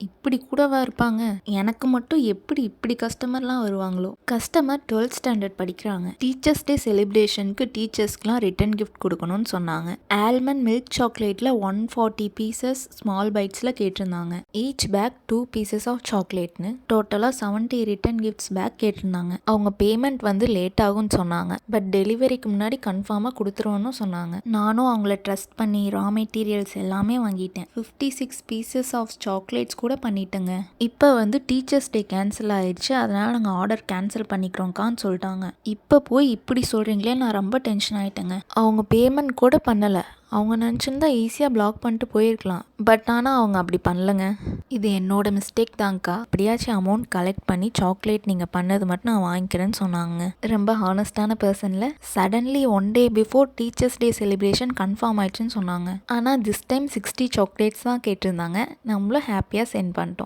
இப்படி கூடவா இருப்பாங்க? எனக்கு மட்டும் எப்படி இப்படி கஸ்டமர்லாம் வருவாங்களோ? கஸ்டமர் 12th ஸ்டாண்டர்ட் படிக்கிறாங்க. டீச்சர்ஸ் டே செலிப்ரேஷனுக்கு டீச்சர்ஸ்க்குலாம் ரிட்டன் கிஃப்ட் கொடுக்கணும்னு சொன்னாங்க. ஆல்மண்ட் மில்க் சாக்லேட்ல 140 பீசஸ் ஸ்மால் பைட்ஸ்ல கேட்டிருந்தாங்க. ஈச் பேக் 2 பீசஸ் ஆஃப் சாக்லேட்னு டோட்டலாக 70 ரிட்டன் கிஃப்ட்ஸ் பேக் கேட்டிருந்தாங்க. அவங்க பேமெண்ட் வந்து லேட் ஆகும்னு சொன்னாங்க. பட் டெலிவரிக்கு முன்னாடி கன்ஃபார்மாக கொடுத்துருவோன்னு சொன்னாங்க. நானும் அவங்கள ட்ரஸ்ட் பண்ணி ரா மெட்டீரியல்ஸ் எல்லாமே வாங்கிட்டேன். 56 பீசஸ் ஆஃப் சாக்லேட்ஸ் கூட பண்ணிட்டேங்க. இப்போ வந்து டீச்சர்ஸ் டே கேன்சல் ஆயிடுச்சு, அதனால நாங்கள் ஆர்டர் கேன்சல் பண்ணிக்கிறோங்கான்னு சொல்லிட்டாங்க. இப்போ போய் இப்படி சொல்கிறீங்களே, நான் ரொம்ப டென்ஷன் ஆகிட்டேங்க. அவங்க பேமெண்ட் கூட பண்ணலை. அவங்க நினச்சிருந்தா ஈஸியாக பிளாக் பண்ணிட்டு போயிருக்கலாம். பட் ஆனால் அவங்க அப்படி பண்ணலங்க. இது என்னோட மிஸ்டேக் தான்க்கா. அப்படியாச்சும் அமௌண்ட் கலெக்ட் பண்ணி சாக்லேட் நீங்கள் பண்ணது மட்டும் நான் வாங்கிக்கிறேன்னு சொன்னாங்க. ரொம்ப ஹானஸ்டான பர்சனில். Suddenly 1 day before teachers day celebration confirm ஆயிடுச்சுன்னு சொன்னாங்க. ஆனால் திஸ் டைம் 60 சாக்லேட்ஸ் தான் கேட்டிருந்தாங்க. நம்மளும் ஹாப்பியாக சென்ட் பண்ணிட்டோம்.